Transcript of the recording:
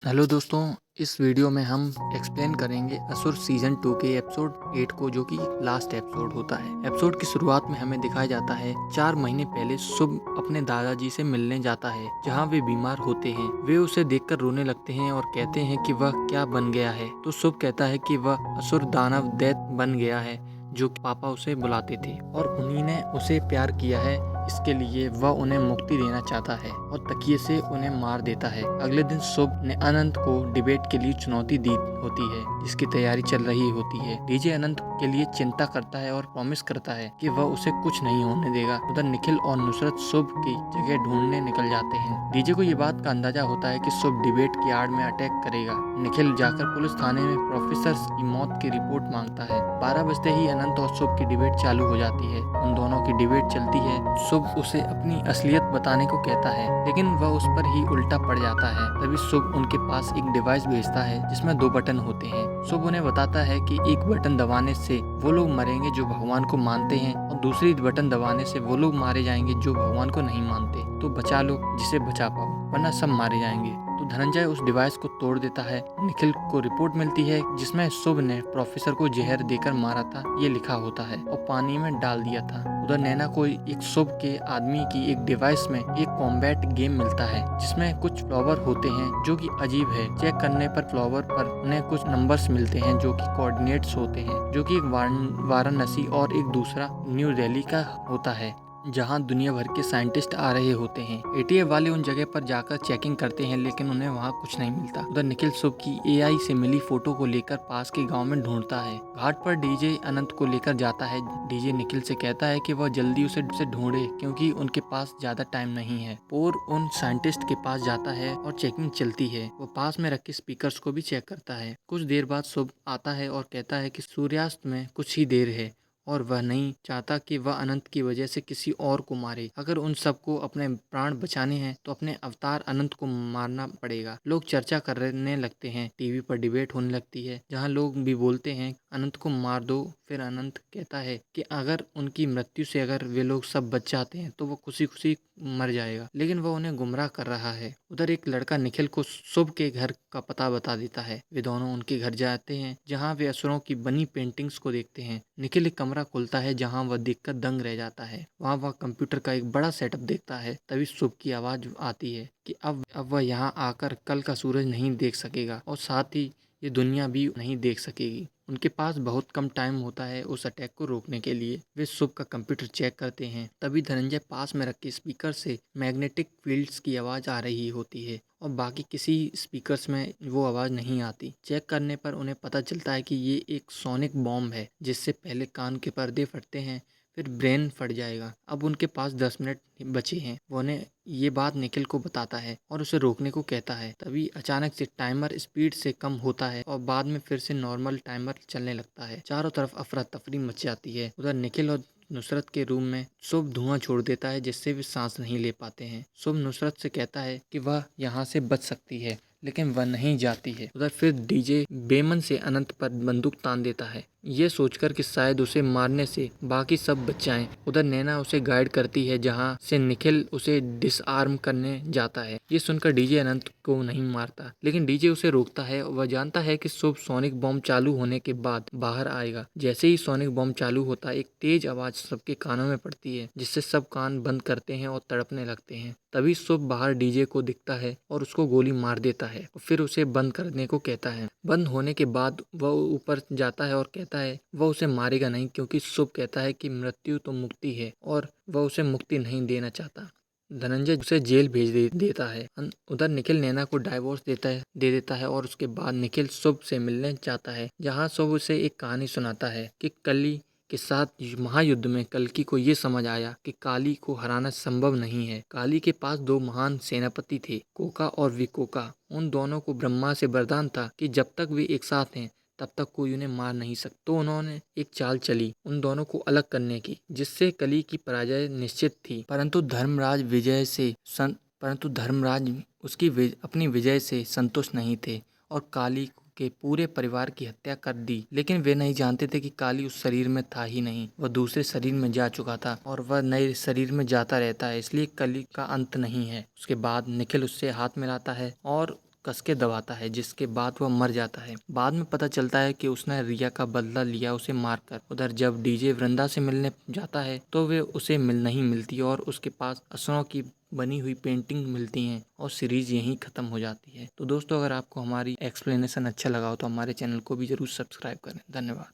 Hello दोस्तों, इस video में हम एक्सप्लेन करेंगे असुर सीजन 2 के एपिसोड 8 को, जो कि लास्ट एपिसोड होता है। एपिसोड की शुरुआत में हमें दिखाया जाता है 4 महीने पहले शुभ अपने दादाजी से मिलने जाता है, जहां वे बीमार होते हैं। वे उसे देखकर रोने लगते हैं और कहते हैं कि वह क्या बन गया है। तो शुभ कहता है कि वह असुर दानव दैत्य बन गया है, जो कि पापा उसे बुलाते थे और उन्हीं ने उसे प्यार किया है। इसके लिए वह उन्हें मुक्ति देना चाहता है और तकिए से उन्हें मार देता है। अगले दिन शुभ ने अनंत को डिबेट के लिए चुनौती दी होती है, जिसकी तैयारी चल रही होती है। डीजे अनंत के लिए चिंता करता है और प्रॉमिस करता है कि वह उसे कुछ नहीं होने देगा। उधर निखिल और नुसरत शुभ की जगह ढूंढने निकल जाते हैं। डीजे को ये बात का अंदाजा होता है कि शुभ डिबेट की आड़ में अटैक करेगा। निखिल जाकर पुलिस थाने में प्रोफेसर की मौत की रिपोर्ट मांगता है। 12 बजते ही अनंत और शुभ की डिबेट चालू हो जाती है। उन दोनों की डिबेट चलती है। शुभ उसे अपनी असलियत बताने को कहता है, लेकिन वह उस पर ही उल्टा पड़ जाता है। तभी शुभ उनके पास एक डिवाइस भेजता है जिसमें 2 बटन होते हैं। शुभ उन्हें बताता है कि एक बटन दबाने से वो लोग मरेंगे जो भगवान को मानते हैं, और दूसरी बटन दबाने से वो लोग मारे जाएंगे जो भगवान को नहीं मानते। तो बचा लो जिसे बचा पाओ, वरना सब मारे जाएंगे। तो धनंजय उस डिवाइस को तोड़ देता है। निखिल को रिपोर्ट मिलती है जिसमें शुभ ने प्रोफेसर को जहर देकर मारा था, ये लिखा होता है, और पानी में डाल दिया था। उधर नैना को एक शुभ के आदमी की एक डिवाइस में एक कॉम्बैट गेम मिलता है, जिसमें कुछ फ्लावर होते हैं जो कि अजीब है। चेक करने पर फ्लावर पर उन्हें कुछ नंबर्स मिलते हैं जो कि कोऑर्डिनेट्स होते हैं, जो कि एक वाराणसी और एक दूसरा न्यू दिल्ली का होता है, जहां दुनिया भर के साइंटिस्ट आ रहे होते हैं। एटीएफ वाले उन जगह पर जाकर चेकिंग करते हैं, लेकिन उन्हें वहां कुछ नहीं मिलता। उधर निखिल शुभ की एआई से मिली फोटो को लेकर पास के गांव में ढूंढता है। घाट पर डीजे अनंत को लेकर जाता है। डीजे निखिल से कहता है कि वह जल्दी उसे ढूंढे, क्योंकि उनके पास ज्यादा टाइम नहीं है। और उन साइंटिस्ट के पास जाता है और चेकिंग चलती है। वो पास में रखे स्पीकर्स को भी चेक करता है। कुछ देर बाद शुभ आता है और कहता है कि सूर्यास्त में कुछ ही देर है और वह नहीं चाहता कि वह अनंत की वजह से किसी और को मारे। अगर उन सबको अपने प्राण बचाने हैं तो अपने अवतार अनंत को मारना पड़ेगा। लोग चर्चा करने लगते हैं। टीवी पर डिबेट होने लगती है, जहां लोग भी बोलते हैं अनंत को मार दो। फिर अनंत कहता है कि अगर उनकी मृत्यु से अगर वे लोग सब बच जाते हैं तो वो खुशी खुशी मर जाएगा, लेकिन वह उन्हें गुमराह कर रहा है। उधर एक लड़का निखिल को शुभ के घर का पता बता देता है। वे दोनों उनके घर जाते हैं, जहां वे असुरों की बनी पेंटिंग्स को देखते हैं। निखिल एक कमरा खुलता है जहां वह देखकर दंग रह जाता है। वहां वह कंप्यूटर का एक बड़ा सेटअप देखता है। तभी शुभ की आवाज आती है कि अब वह यहाँ आकर कल का सूरज नहीं देख सकेगा, और साथ ही ये दुनिया भी नहीं देख सकेगी। उनके पास बहुत कम टाइम होता है उस अटैक को रोकने के लिए। वे शुभ का कंप्यूटर चेक करते हैं। तभी धनंजय पास में रखे स्पीकर से मैग्नेटिक फील्ड्स की आवाज आ रही होती है, और बाकी किसी स्पीकर्स में वो आवाज़ नहीं आती। चेक करने पर उन्हें पता चलता है कि ये एक सोनिक बॉम्ब है, जिससे पहले कान के पर्दे फटते हैं, फिर ब्रेन फट जाएगा। अब उनके पास 10 मिनट बचे हैं। वो उन्हें ये बात निखिल को बताता है और उसे रोकने को कहता है। तभी अचानक से टाइमर स्पीड से कम होता है और बाद में फिर से नॉर्मल टाइमर चलने लगता है। चारों तरफ अफरा तफरी मच जाती है। उधर निखिल और नुसरत के रूम में शुभ धुआं छोड़ देता है, जिससे वे सांस नहीं ले पाते हैं। शुभ नुसरत से कहता है कि वह यहाँ से बच सकती है, लेकिन वह नहीं जाती है। उधर फिर डीजे बेमन से अनंत पर बंदूक तान देता है, ये सोचकर कि शायद उसे मारने से बाकी सब बच जाएं। उधर नैना उसे गाइड करती है, जहां से निखिल उसे डिसआर्म करने जाता है। ये सुनकर डीजे अनंत को नहीं मारता, लेकिन डीजे उसे रोकता है। वह जानता है कि शुभ सोनिक बॉम्ब चालू होने के बाद बाहर आएगा। जैसे ही सोनिक बॉम्ब चालू होता है, एक तेज आवाज सबके कानों में पड़ती है, जिससे सब कान बंद करते हैं और तड़पने लगते हैं। तभी शुभ बाहर डीजे को दिखता है और उसको गोली मार देता है, और फिर उसे बंद करने को कहता है। बंद होने के बाद वह ऊपर जाता है और कहता है वह उसे मारेगा नहीं, क्योंकि शुभ कहता है कि मृत्यु तो मुक्ति है और वह उसे मुक्ति नहीं देना चाहता। धनंजय उसे जेल भेज देता है। उधर निखिल नैना को डाइवोर्स दे देता है, और उसके बाद निखिल शुभ से मिलने जाता है, जहां शुभ उसे एक कहानी सुनाता है कि कली के साथ महायुद्ध में कल्कि को ये समझ आया कि काली को हराना संभव नहीं है। काली के पास 2 महान सेनापति थे, कोका और विकोका। उन दोनों को ब्रह्मा से वरदान था कि जब तक वे एक साथ हैं तब तक कोई उन्हें मार नहीं सकता। तो उन्होंने एक चाल चली उन दोनों को अलग करने की, जिससे कली की पराजय निश्चित थी। परंतु धर्मराज अपनी विजय से संतुष्ट नहीं थे और काली के पूरे परिवार की हत्या कर दी। लेकिन वे नहीं जानते थे कि काली उस शरीर में था ही नहीं, वह दूसरे शरीर में जा चुका था और वह नए शरीर में जाता रहता है, इसलिए कली का अंत नहीं है। उसके बाद निखिल उससे हाथ मिलाता है और कस के दबाता है, जिसके बाद वह मर जाता है। बाद में पता चलता है कि उसने रिया का बदला लिया उसे मारकर। उधर जब डीजे वृंदा से मिलने जाता है तो वे उसे नहीं मिलती और उसके पास असुरों की बनी हुई पेंटिंग मिलती हैं और सीरीज यहीं खत्म हो जाती है। तो दोस्तों, अगर आपको हमारी एक्सप्लेनेशन अच्छा लगा हो तो हमारे चैनल को भी जरूर सब्सक्राइब करें। धन्यवाद।